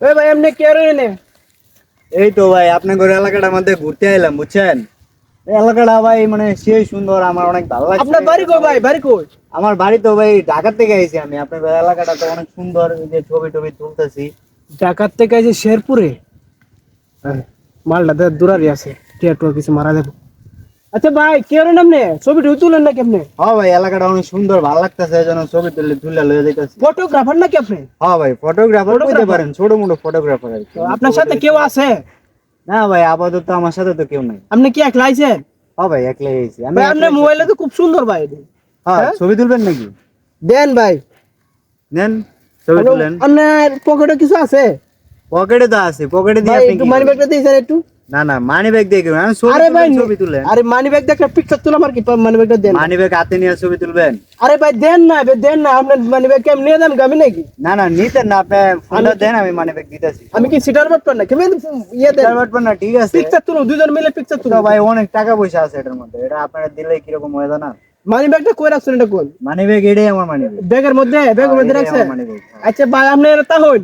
ওই ভাই এমনি কে আর এনে? এই তো ভাই আপনাদের এলাকাটার মধ্যে ঘুরতে এলাম বুঝছেন। এই এলাকাটা ভাই মানে সেই সুন্দর, আমার অনেক ভালো লাগছে। আপনার বাড়ি কই ভাই? বাড়ি কই? আমার বাড়ি তো ভাই ঢাকা থেকে আইছি আমি। আপনাদের এলাকাটা তো অনেক সুন্দর, এই যে ছবি টবি তুলতেছি। ঢাকার থেকে যে শেরপুরে। হ্যাঁ, মালটা দূরারি আছে, টিয়াটু কিছু মারা যাবে। আচ্ছা ভাই কে আর নামনে ছবি তুলেন না কেমনে? হ্যাঁ ভাই, এলাকাটা অনেক সুন্দর, ভালো লাগতেছে, এই জন্য ছবি তুলে লয়ে যাইতেছি। ফটোগ্রাফার নাকি আপনি? হ্যাঁ ভাই, ফটোগ্রাফার কইতে পারেন, ছোট মোটো ফটোগ্রাফার আর কি। তো আপনার সাথে কেউ আছে? না ভাই, আপাতত আমার সাথে তো কেউ নাই। আপনি কি একলা আইছেন? হ্যাঁ ভাই, একলাই আইছি আমি। ভাই আপনার মোবাইলে তো খুব সুন্দর ভাই। হ্যাঁ, হ্যাঁ? ছবি তুলবেন নাকি? দেন ভাই। নেন, ছবি তুলেন। আপনার পকেটে কিছু আছে? পকেটে তো আছে, পকেটে দিয়ে ভাই আপনি একটু কি মানি করবেন? ব্যাগটা দিয়েছেন একটু। না না, মানি ব্যাগ দিয়ে করবেন। ছবি আরে ভাই তুলবেন, ছবি তুলেন। আরে মানি ব্যাগ দেখে পিকচার তুলে আমার কি মানি ব্যাগটা দেন। মানি ব্যাগ হাতে নিয়ে ছবি তুলবেন? আরে ভাই দেন না ভাই, দেন না। আপনার মানি ব্যাগ কেমন নিয়ে দেন আমি নাকি? না না, নিতেন না, আপনি ফোনটা দেন, আমি মানি ব্যাগ দিতেছি। আমি কি সিটার বাট না কেমন ইয়ে দেন? পারবেন না, ঠিক আছে। পিকচার তুলো, দুজন মিলে পিকচার তো তুলো ভাই অনেক টাকা পয়সা আছে এটার মধ্যে, এটা আপনারা দিলে কিরকম হয়ে যায় না। মানি ব্যাগটা কই রাখছেন এটা কোন? মানি ব্যাগ এটাই আমার মানি ব্যাগ। ব্যাগের মধ্যে রাখছেন? Money bag. আচ্ছা ভাই আপনি এটা হইন,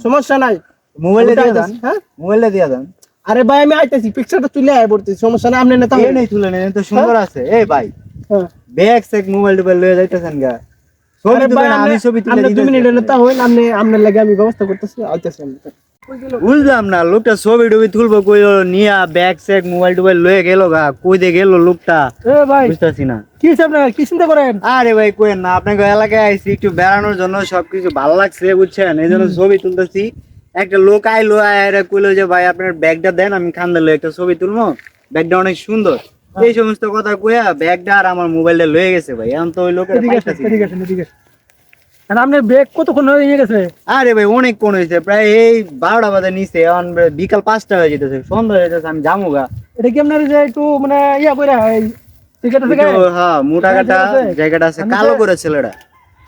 সমস্যা নাই। মোবাইলে দিয়ে আমি দেন। হ্যাঁ? মোবাইলে দিয়ে দেন। আরে ভাই আমি আইতেছি, পিকচারটা তুলে আয় পড়তেছি, সমস্যা নাই। আপনি নেতা এই হইন। নেই, তুলে নেন, তো সুন্দর আছে। এই ভাই, হ্যাঁ। ব্যাগ সেক মোবাইল টোবাইল লয়ে যাইতেছেন গা। ছবি আরে ভাই তুলেন, আমি ছবি তুলে আপনি 2 দিতেছি। মিনিটের নেতা হইন, আপনি আপনার লাগে আমি ব্যবস্থা করতেছি, আইতেছি আমি। বুঝলাম না, লোকটা ছবি টবি তুলবো কই নিয়া ব্যাগ সেক মোবাইল টোবাইল লয়ে গেল গা, কই দিয়ে গেল লোকটা এ ভাই বুঝতেছি না। কি হইছে আপনার? কি চিন্তা করেন? আরে ভাই কোয়েন না, আপনাকে এলাকায় আইছি একটু বেড়ানোর জন্য, সবকিছু ভালো লাগছে বুঝছেন, এই জন্য ছবি তুলতেছি। একটা লোক আইলো, আয়রা কইলো যে ভাই আপনার ব্যাগটা দেন, আমি খান্দা লয়ে একটা ছবি তুলবো, ব্যাগটা অনেক সুন্দর। এই সমস্ত কথা কইয়া ব্যাগটা আর আমার মোবাইলটা লয়ে গেছে ভাই। এখন তো ওই লোকের এদিকে আসেন, পাইতাছি না। এদিকে আসেন, এদিকে আসেন। আর আপনার ব্যাগ কতক্ষণ হয়ে নিয়ে গেছে? আরে ভাই অনেক কোন হয়েছে, প্রায় এই 12টা বাজে নিচে, এখন বিকাল 5টা হয়ে যেতেছে, সন্ধ্যা হয়ে যেতেছে, আমি যাবো গা। এটা কি আপনার যে একটু মানে ইয়া কইরা এই টিকেট আছে একটু, হ্যাঁ, মোটা কাটা জায়গাটা আছে, কালো করে ছেলেটা।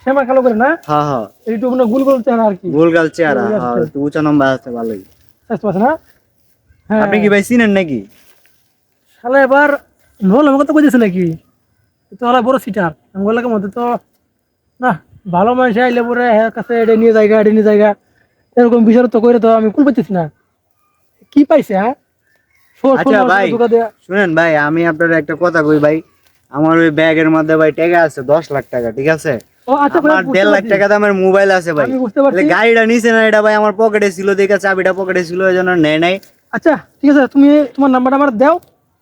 শ্যামা কালো করে না? হ্যাঁ হ্যাঁ, একটু মানে গোল গোল চেহারা আর কি। গোলগাল চেহারা, হ্যাঁ, একটু উঁচা লম্বা আছে, ভালোই। বুঝতে পারছেন না? হ্যাঁ। আপনি কি ভাই চিনেন নাকি? শালা এবার নহল আমাকে তো কইতেছে নাকি? তো হলা বড় সিটার আমার লাগে মধ্যে তো না। ভালো মানুষ আইলে পরে হ্যাঁ কাছে এটা নিয়ে জায়গা এরকম বিষয় তো করে তো আমি কুল পাইতেছি না। কি পাইছে হ্যাঁ? আচ্ছা ভাই শুনেন ভাই, আমি আপনার একটা কথা কই ভাই, আমার ওই ব্যাগের মধ্যে ভাই টাকা আছে 10 লাখ টাকা, ঠিক আছে? ও আচ্ছা ভাই, আমার 1.5 লাখ টাকা দামের মোবাইল আছে ভাই। আমি বুঝতে পারছি। তাহলে গাড়িটা নিছে না, এটা ভাই আমার পকেটে ছিল, দেখে চাবিটা পকেটে ছিল, এই জন্য নেয় নাই। আচ্ছা ঠিক আছে, তুমি তোমার নাম্বারটা আমার দাও,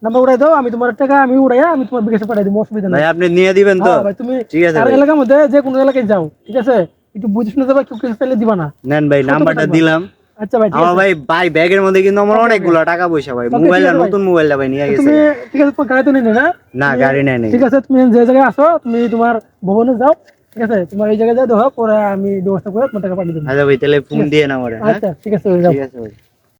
নাম্বার উড়াই দাও, আমি তোমার টাকা আমি উড়াইয়া আমি তোমার বিকাশে পাঠাই দিব, অসুবিধা নেই। ভাই আপনি নিয়ে দিবেন তো? হ্যাঁ ভাই, তুমি ঠিক আছে আর ভাই, এলাকার মধ্যে যে কোনো এলাকায় যাও, ঠিক আছে? একটু বুঝে শুনে যাবা, কেউ কিছু চাইলে দিবা না। নেন ভাই, নাম্বারটা দিলাম। আচ্ছা ভাই ঠিক আমার আছে। ভাই ব্যাগের মধ্যে কিন্তু আমার অনেকগুলো টাকা পয়সা ভাই, ঠিক মোবাইলটা আছে ভাই। নতুন মোবাইলটা ভাই নিয়ে গেছে। তুমি ঠিক আছে, তোমার গাড়ি তো নেই না? না, গাড়ি নেয় নাই। ঠিক আছে, তুমি যে জায়গায় আসো, তুমি তোমার ভবনে যাও, ঠিক আছে? তোমার এই জায়গায় যাই দেখো, পরে আমি ব্যবস্থা করে তোমার টাকা পাঠিয়ে দেবো। আচ্ছা ভাই, তাহলে ফোন দিয়ে না আমারে। হ্যাঁ আচ্ছা ঠিক আছে, যাও। ঠিক আছে ভাই।